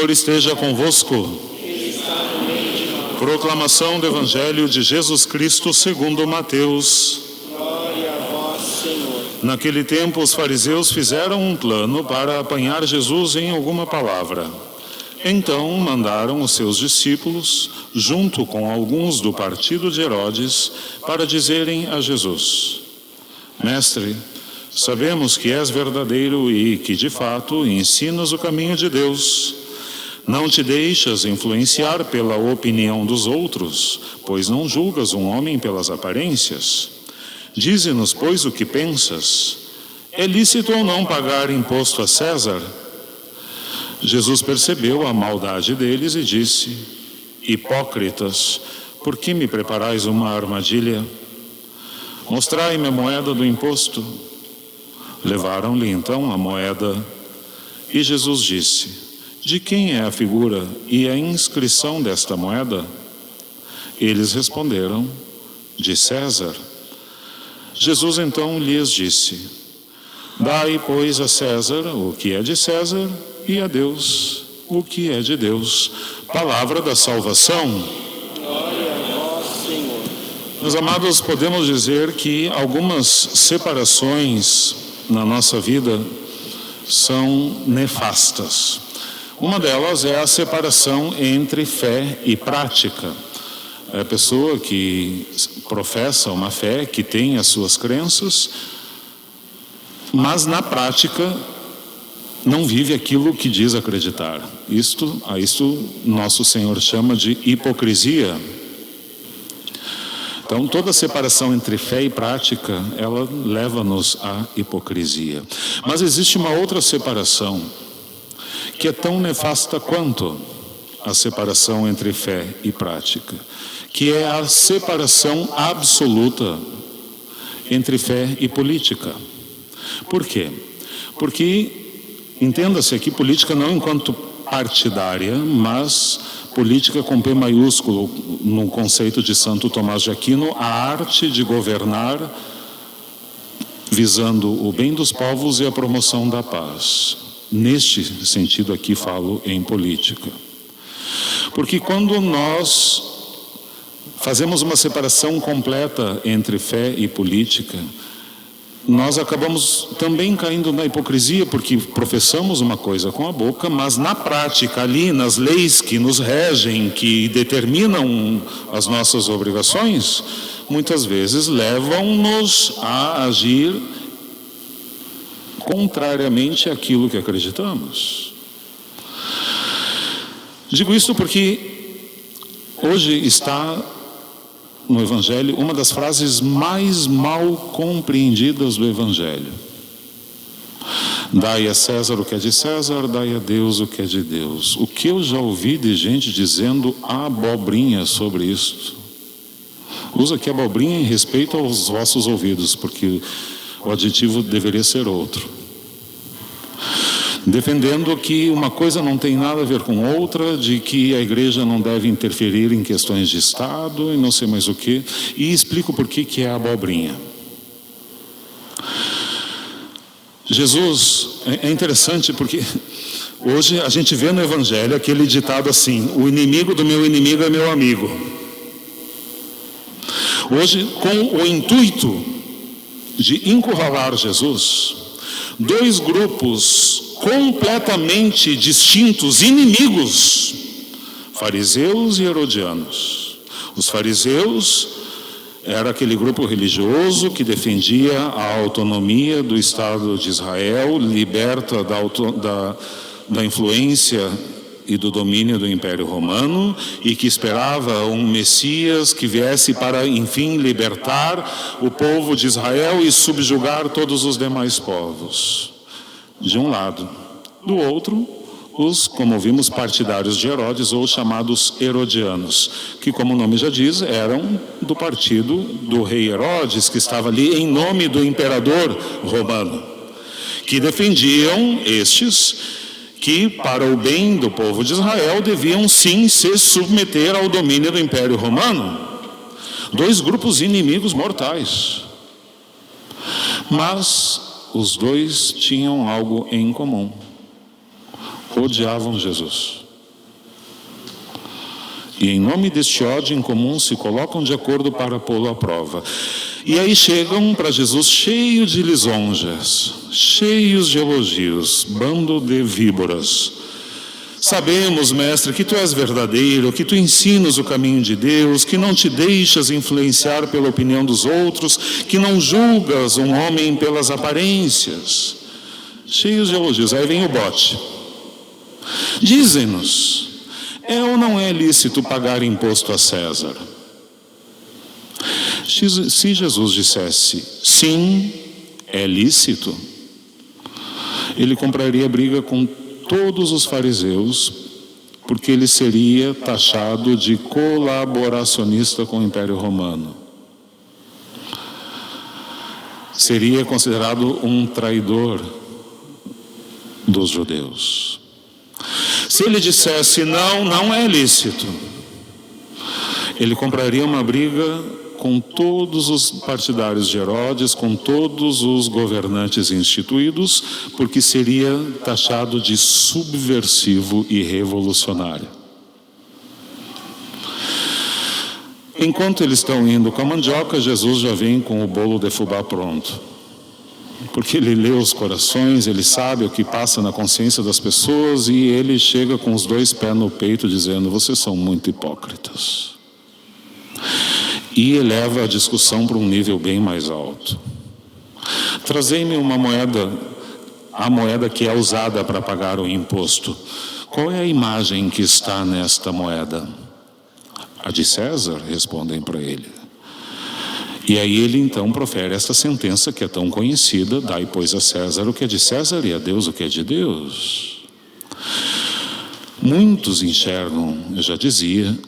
Senhor esteja convosco. Proclamação do Evangelho de Jesus Cristo segundo Mateus. Glória a vós, Senhor. Naquele tempo, os fariseus fizeram um plano para apanhar Jesus em alguma palavra. Então mandaram os seus discípulos, junto com alguns do partido de Herodes, para dizerem a Jesus: Mestre, sabemos que és verdadeiro e que, de fato, ensinas o caminho de Deus. Não te deixas influenciar pela opinião dos outros, pois não julgas um homem pelas aparências. Dize-nos, pois, o que pensas. É lícito ou não pagar imposto a César? Jesus percebeu a maldade deles e disse: Hipócritas, por que me preparais uma armadilha? Mostrai-me a moeda do imposto. Levaram-lhe então a moeda e Jesus disse: De quem é a figura e a inscrição desta moeda? Eles responderam: De César. Jesus então lhes disse: Dai, pois, a César o que é de César e a Deus o que é de Deus. Palavra da salvação. Glória a vós, Senhor. Meus amados, podemos dizer que algumas separações na nossa vida são nefastas. Uma delas é a separação entre fé e prática. É a pessoa que professa uma fé, que tem as suas crenças, mas na prática não vive aquilo que diz acreditar. Isto nosso Senhor chama de hipocrisia. Então, toda separação entre fé e prática, ela leva-nos à hipocrisia. Mas existe uma outra separação, que é tão nefasta quanto a separação entre fé e prática, que é a separação absoluta entre fé e política. Por quê? Porque, entenda-se aqui, política não enquanto partidária, mas política com P maiúsculo, no conceito de Santo Tomás de Aquino, a arte de governar visando o bem dos povos e a promoção da paz. Neste sentido aqui falo em política. Porque quando nós fazemos uma separação completa entre fé e política, nós acabamos também caindo na hipocrisia, porque professamos uma coisa com a boca, mas na prática, ali nas leis que nos regem, que determinam as nossas obrigações, muitas vezes levam-nos a agir contrariamente àquilo que acreditamos. Digo isso porque hoje está no Evangelho uma das frases mais mal compreendidas do Evangelho. Dai a César o que é de César, dai a Deus o que é de Deus. O que eu já ouvi de gente dizendo abobrinha sobre isto. Uso aqui abobrinha em respeito aos vossos ouvidos, porque o adjetivo deveria ser outro. Defendendo que uma coisa não tem nada a ver com outra, de que a igreja não deve interferir em questões de Estado e não sei mais o que, e explico por que é a abobrinha. Jesus, é interessante porque hoje a gente vê no Evangelho aquele ditado assim: o inimigo do meu inimigo é meu amigo. Hoje, com o intuito de encurralar Jesus, dois grupos completamente distintos, inimigos, fariseus e herodianos. Os fariseus era aquele grupo religioso que defendia a autonomia do Estado de Israel, liberta da influência e do domínio do Império Romano, e que esperava um Messias que viesse para, enfim, libertar o povo de Israel e subjugar todos os demais povos. De um lado. Do outro, os, como vimos, partidários de Herodes, ou chamados herodianos, que, como o nome já diz, eram do partido do rei Herodes, que estava ali em nome do imperador romano, que defendiam estes que, para o bem do povo de Israel, deviam sim se submeter ao domínio do Império Romano. Dois grupos inimigos mortais. Mas os dois tinham algo em comum: odiavam Jesus. E em nome deste ódio em comum se colocam de acordo para pô-lo à prova. E aí chegam para Jesus cheio de lisonjas, cheios de elogios, bando de víboras. Sabemos, mestre, que tu és verdadeiro, que tu ensinas o caminho de Deus, que não te deixas influenciar pela opinião dos outros, que não julgas um homem pelas aparências. Cheios de elogios. Aí vem o bote. Dizem-nos, é ou não é lícito pagar imposto a César? Se Jesus dissesse, sim, é lícito, ele compraria briga com todos os fariseus, porque ele seria taxado de colaboracionista com o Império Romano. Seria considerado um traidor dos judeus. Se ele dissesse, não, não é lícito, ele compraria uma briga com todos os partidários de Herodes, com todos os governantes instituídos, porque seria taxado de subversivo e revolucionário. Enquanto eles estão indo com a mandioca, Jesus já vem com o bolo de fubá pronto. Porque ele lê os corações, ele sabe o que passa na consciência das pessoas e ele chega com os dois pés no peito dizendo, vocês são muito hipócritas. E eleva a discussão para um nível bem mais alto. Trazei-me uma moeda, a moeda que é usada para pagar o imposto. Qual é a imagem que está nesta moeda? A de César, respondem para ele. E aí ele então profere esta sentença que é tão conhecida, dai pois a César o que é de César e a Deus o que é de Deus. Muitos enxergam, eu já dizia,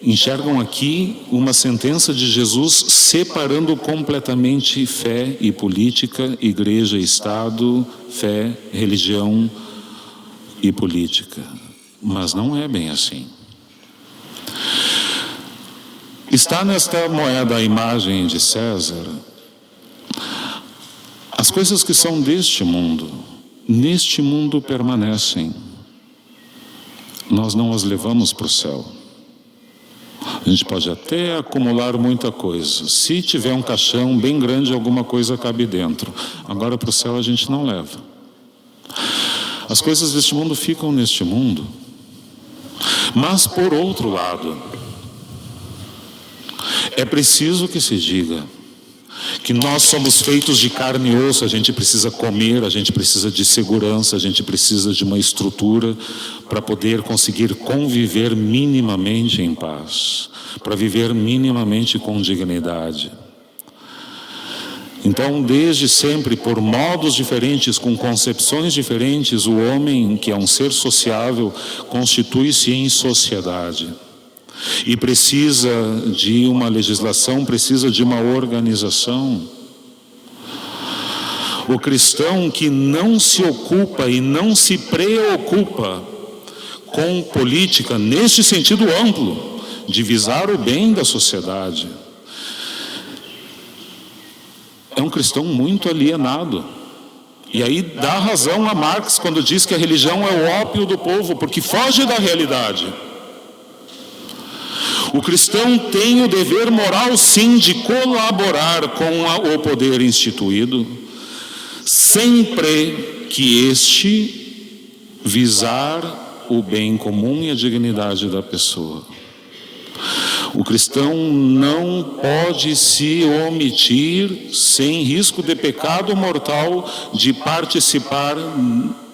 enxergam aqui uma sentença de Jesus separando completamente fé e política, igreja e Estado, fé, religião e política. Mas não é bem assim. Está nesta moeda a imagem de César. As coisas que são deste mundo, neste mundo permanecem. Nós não as levamos para o céu. A gente pode até acumular muita coisa. Se tiver um caixão bem grande, alguma coisa cabe dentro. Agora para o céu a gente não leva. As coisas deste mundo ficam neste mundo. Mas por outro lado, é preciso que se diga que nós somos feitos de carne e osso, a gente precisa comer, a gente precisa de segurança, a gente precisa de uma estrutura para poder conseguir conviver minimamente em paz, para viver minimamente com dignidade. Então, desde sempre, por modos diferentes, com concepções diferentes, o homem, que é um ser sociável, constitui-se em sociedade. E precisa de uma legislação, precisa de uma organização. O cristão que não se ocupa e não se preocupa com política, neste sentido amplo, de visar o bem da sociedade, é um cristão muito alienado. E aí dá razão a Marx quando diz que a religião é o ópio do povo, porque foge da realidade. O cristão tem o dever moral, sim, de colaborar com o poder instituído, sempre que este visar o bem comum e a dignidade da pessoa. O cristão não pode se omitir, sem risco de pecado mortal, de participar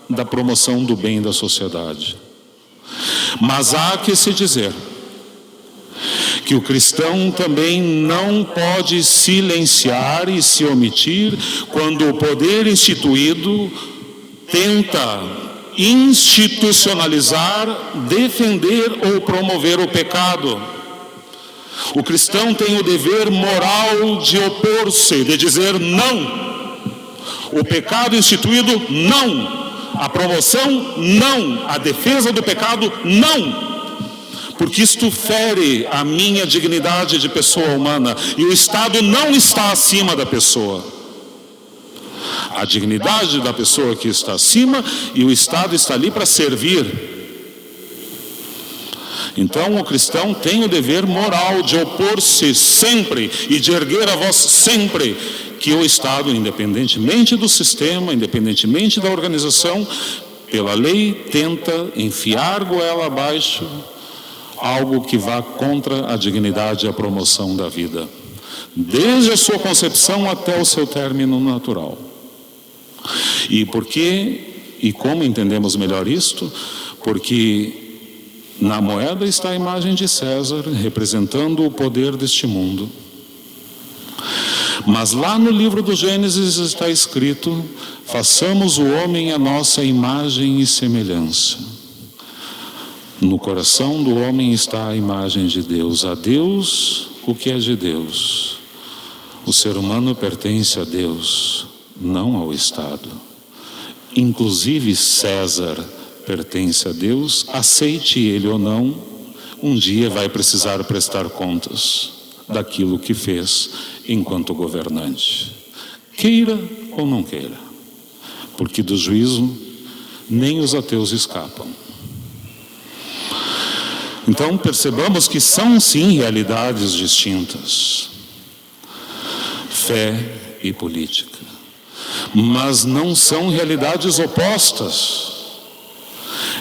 da promoção do bem da sociedade. Mas há que se dizer que o cristão também não pode silenciar e se omitir quando o poder instituído tenta institucionalizar, defender ou promover o pecado. O cristão tem o dever moral de opor-se, de dizer não. O pecado instituído, não. A promoção, não. A defesa do pecado, não. Porque isto fere a minha dignidade de pessoa humana. E o Estado não está acima da pessoa. A dignidade da pessoa que está acima, e o Estado está ali para servir. Então o cristão tem o dever moral de opor-se sempre e de erguer a voz sempre que o Estado, independentemente do sistema, independentemente da organização, pela lei tenta enfiar goela abaixo algo que vá contra a dignidade e a promoção da vida, desde a sua concepção até o seu término natural. E por quê? E como entendemos melhor isto? Porque na moeda está a imagem de César, representando o poder deste mundo. Mas lá no livro do Gênesis está escrito: façamos o homem a nossa imagem e semelhança. No coração do homem está a imagem de Deus. A Deus o que é de Deus. O ser humano pertence a Deus, não ao Estado. Inclusive César pertence a Deus, aceite ele ou não, um dia vai precisar prestar contas daquilo que fez enquanto governante. Queira ou não queira, porque do juízo nem os ateus escapam. Então percebamos que são sim realidades distintas, fé e política, mas não são realidades opostas.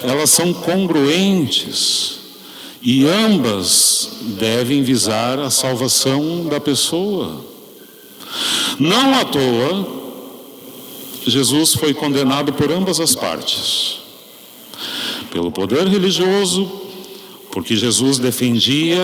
Elas são congruentes e ambas devem visar a salvação da pessoa. Não à toa, Jesus foi condenado por ambas as partes. Pelo poder religioso, porque Jesus defendia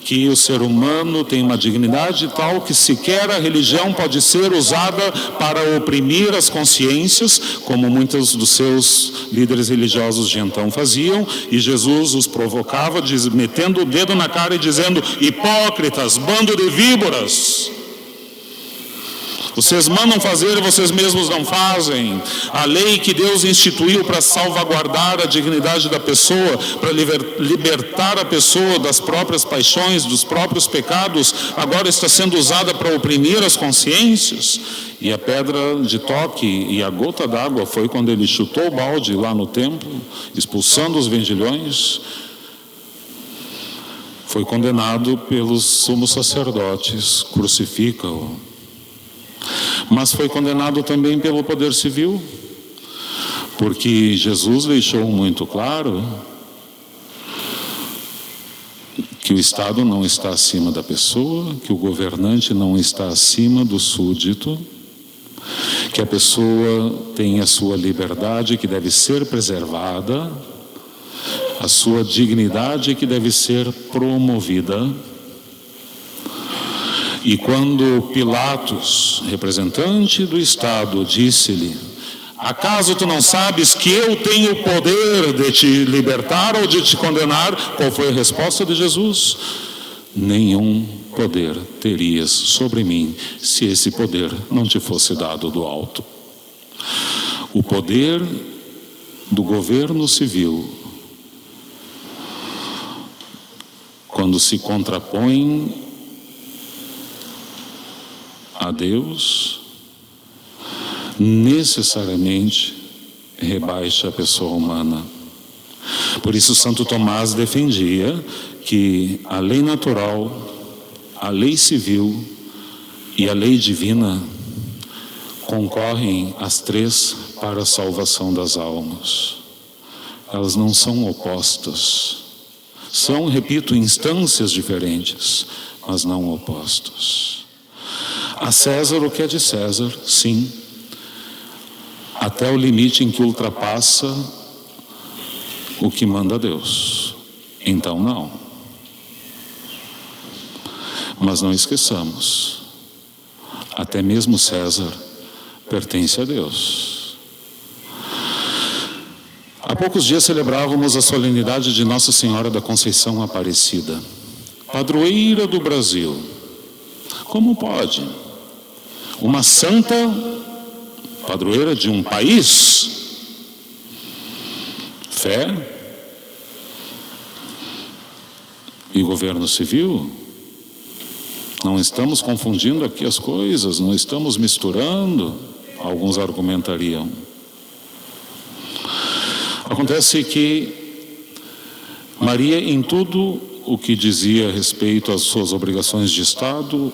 que o ser humano tem uma dignidade tal que sequer a religião pode ser usada para oprimir as consciências, como muitos dos seus líderes religiosos de então faziam, e Jesus os provocava, metendo o dedo na cara e dizendo: hipócritas, bando de víboras, vocês mandam fazer e vocês mesmos não fazem. A lei que Deus instituiu para salvaguardar a dignidade da pessoa, para libertar a pessoa das próprias paixões, dos próprios pecados, agora está sendo usada para oprimir as consciências. E a pedra de toque e a gota d'água foi quando ele chutou o balde lá no templo, expulsando os vendilhões. Foi condenado pelos sumos sacerdotes, crucifica-o. Mas foi condenado também pelo poder civil, porque Jesus deixou muito claro que o Estado não está acima da pessoa, que o governante não está acima do súdito, que a pessoa tem a sua liberdade que deve ser preservada, a sua dignidade que deve ser promovida. E quando Pilatos, representante do Estado, disse-lhe: acaso tu não sabes que eu tenho o poder de te libertar ou de te condenar? Qual foi a resposta de Jesus? Nenhum poder terias sobre mim se esse poder não te fosse dado do alto. O poder do governo civil, quando se contrapõe a Deus, necessariamente rebaixa a pessoa humana. Por isso Santo Tomás defendia que a lei natural, a lei civil e a lei divina concorrem as três para a salvação das almas. Elas não são opostas. São, repito, instâncias diferentes, mas não opostas. A César o que é de César, sim, até o limite em que ultrapassa o que manda Deus. Então não. Mas não esqueçamos, até mesmo César pertence a Deus. Há poucos dias celebrávamos a solenidade de Nossa Senhora da Conceição Aparecida, padroeira do Brasil. Como pode uma santa padroeira de um país, fé e governo civil? Não estamos confundindo aqui as coisas, não estamos misturando, alguns argumentariam. Acontece que Maria, em tudo o que dizia a respeito às suas obrigações de Estado,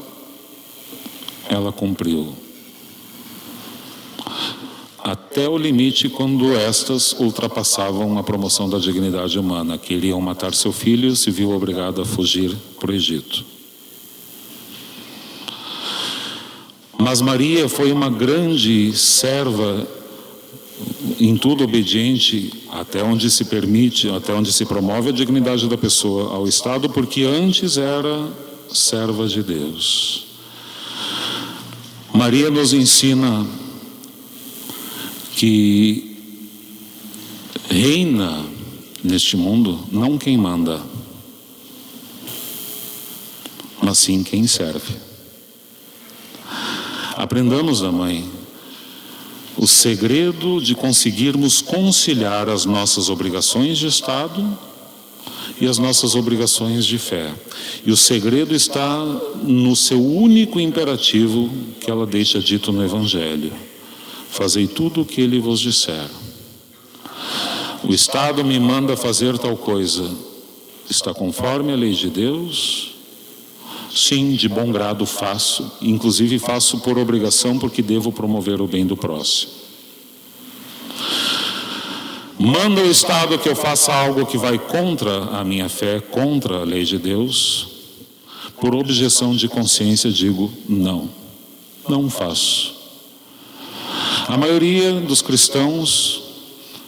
ela cumpriu. Até o limite quando estas ultrapassavam a promoção da dignidade humana. Queriam matar seu filho e se viu obrigada a fugir para o Egito. Mas Maria foi uma grande serva, em tudo obediente, até onde se permite, até onde se promove a dignidade da pessoa ao Estado, porque antes era serva de Deus. Maria nos ensina que reina neste mundo não quem manda, mas sim quem serve. Aprendamos da mãe o segredo de conseguirmos conciliar as nossas obrigações de Estado e as nossas obrigações de fé. E o segredo está no seu único imperativo que ela deixa dito no Evangelho: fazei tudo o que ele vos disser. O Estado me manda fazer tal coisa. Está conforme a lei de Deus? Sim, de bom grado faço. Inclusive faço por obrigação, porque devo promover o bem do próximo. Manda o Estado que eu faça algo que vai contra a minha fé, contra a lei de Deus. Por objeção de consciência digo, não faço. A maioria dos cristãos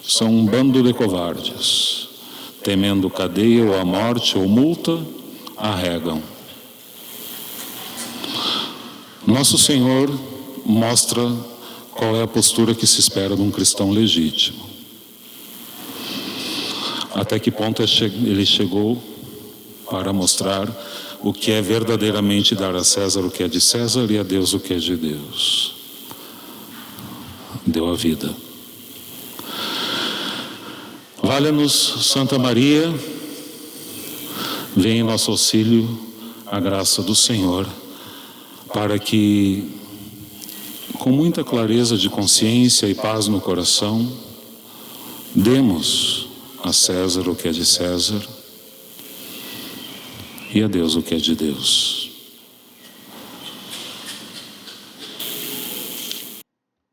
são um bando de covardes. Temendo cadeia ou a morte ou multa, arregam. Nosso Senhor mostra qual é a postura que se espera de um cristão legítimo. Até que ponto ele chegou para mostrar o que é verdadeiramente dar a César o que é de César e a Deus o que é de Deus. Deu a vida. Valha-nos, Santa Maria, venha em nosso auxílio a graça do Senhor, para que, com muita clareza de consciência e paz no coração, demos a César o que é de César e a Deus o que é de Deus.